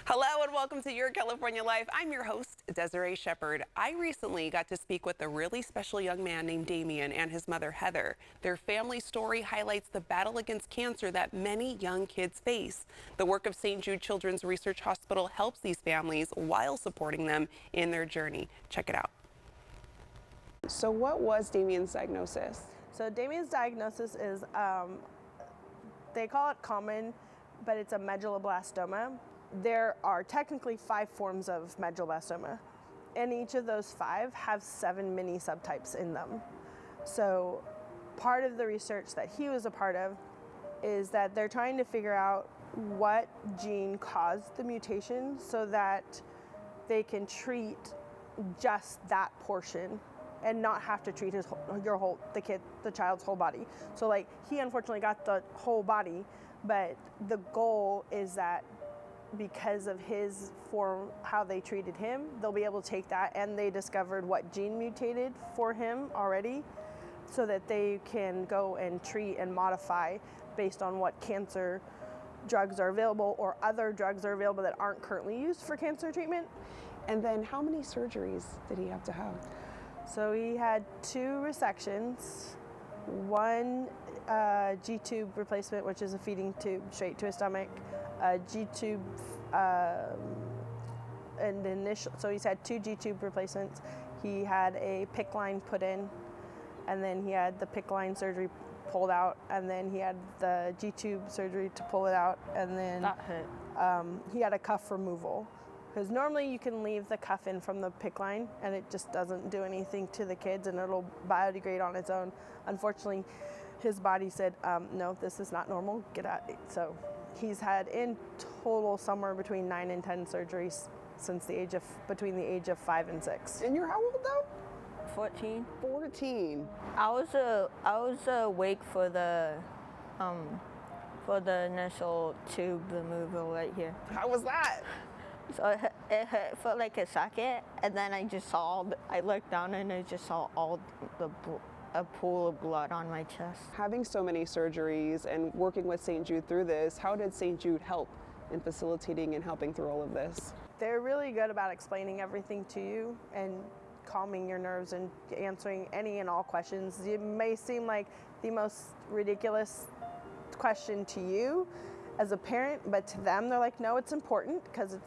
Hello and welcome to Your California Life. I'm your host, Desiree Shepard. I recently got to speak with a really special young man named Damien and his mother, Heather. Their family story highlights the battle against cancer that many young kids face. The work of St. Jude Children's Research Hospital helps these families while supporting them in their journey. Check it out. So what was Damien's diagnosis? So Damien's diagnosis is, they call it common, but it's a medulloblastoma. There are technically 5 forms of medulloblastoma, and each of those 5 have 7 mini subtypes in them. So part of the research that he was a part of is that they're trying to figure out what gene caused the mutation so that they can treat just that portion and not have to treat the child's whole body. So like, he unfortunately got the whole body, but the goal is that because of his form, how they treated him, they'll be able to take that, and they discovered what gene mutated for him already so that they can go and treat and modify based on what cancer drugs are available or other drugs are available that aren't currently used for cancer treatment. And then how many surgeries did he have to have? So he had 2 resections, 1 G-tube replacement, which is a feeding tube straight to his stomach, a G-tube, so he's had 2 G-tube replacements. He had a PICC line put in, and then he had the PICC line surgery pulled out, and then he had the G-tube surgery to pull it out, and then that hurt. He had a cuff removal. Because normally you can leave the cuff in from the PICC line and it just doesn't do anything to the kids and it'll biodegrade on its own. Unfortunately, his body said, no, this is not normal, get out. So he's had in total somewhere between 9 and 10 surgeries since between the age of 5 and 6. And you're how old though? 14. 14. I was awake for the initial tube removal right here. How was that? So it hurt for like a second, and then I looked down and I just saw a pool of blood on my chest. Having so many surgeries and working with St. Jude through this, how did St. Jude help in facilitating and helping through all of this? They're really good about explaining everything to you and calming your nerves and answering any and all questions. It may seem like the most ridiculous question to you as a parent, but to them, they're like, no, it's important because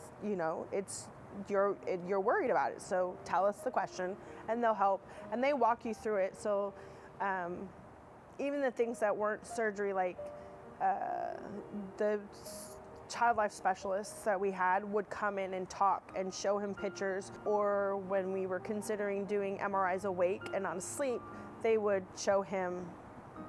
it's, you're worried about it. So tell us the question and they'll help and they walk you through it. So even the things that weren't surgery, like the child life specialists that we had would come in and talk and show him pictures, or when we were considering doing MRIs awake and on sleep, they would show him.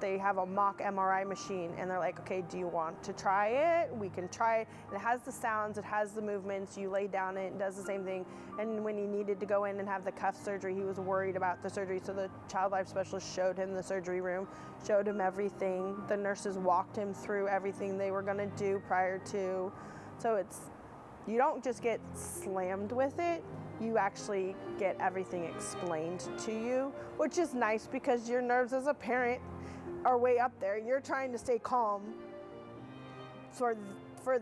They have a mock MRI machine and they're like, okay, do you want to try it? We can try it. And it has the sounds, it has the movements, you lay down it does the same thing. And when he needed to go in and have the cuff surgery, he was worried about the surgery. So the child life specialist showed him the surgery room, showed him everything. The nurses walked him through everything they were gonna do prior to. So you don't just get slammed with it, you actually get everything explained to you, which is nice because your nerves as a parent are way up there. You're trying to stay calm for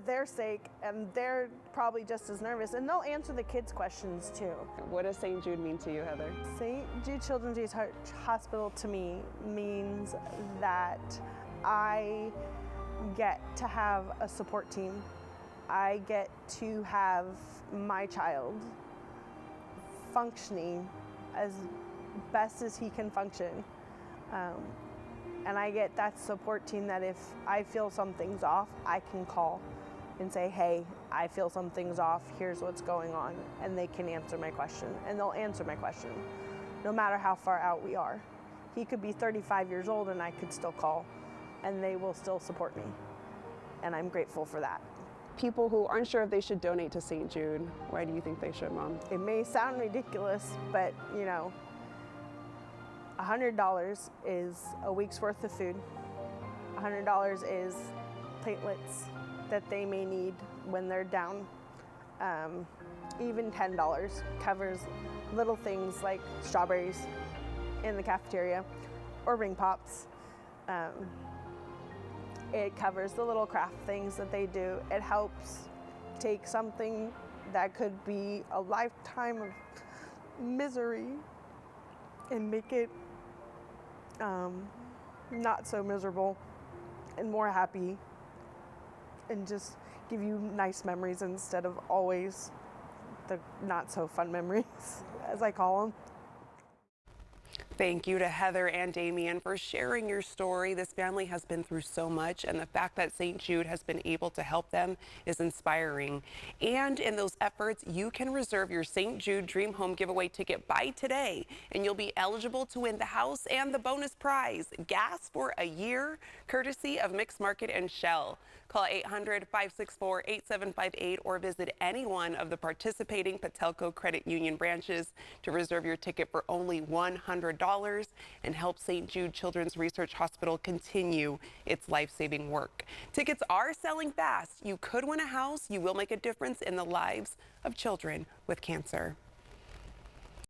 their sake, and they're probably just as nervous, and they'll answer the kids' questions too. What does St. Jude mean to you, Heather? St. Jude Children's Research Hospital to me means that I get to have a support team. I get to have my child functioning as best as he can function. And I get that support team that if I feel something's off, I can call and say, hey, I feel something's off, here's what's going on. And they can answer my question, and they'll answer my question, no matter how far out we are. He could be 35 years old and I could still call, and they will still support me. And I'm grateful for that. People who aren't sure if they should donate to St. Jude, why do you think they should, Mom? It may sound ridiculous, but $100 is a week's worth of food. $100 is platelets that they may need when they're down. Even $10 covers little things like strawberries in the cafeteria or ring pops. It covers the little craft things that they do. It helps take something that could be a lifetime of misery and make it not so miserable and more happy, and just give you nice memories instead of always the not so fun memories, as I call them. Thank you to Heather and Damien for sharing your story. This family has been through so much, and the fact that St. Jude has been able to help them is inspiring. And in those efforts, you can reserve your St. Jude Dream Home Giveaway ticket by today, and you'll be eligible to win the house and the bonus prize, gas for a year, courtesy of Mixed Market and Shell. Call 800-564-8758 or visit any one of the participating Patelco Credit Union branches to reserve your ticket for only $100 and help St. Jude Children's Research Hospital continue its life-saving work. Tickets are selling fast. You could win a house. You will make a difference in the lives of children with cancer.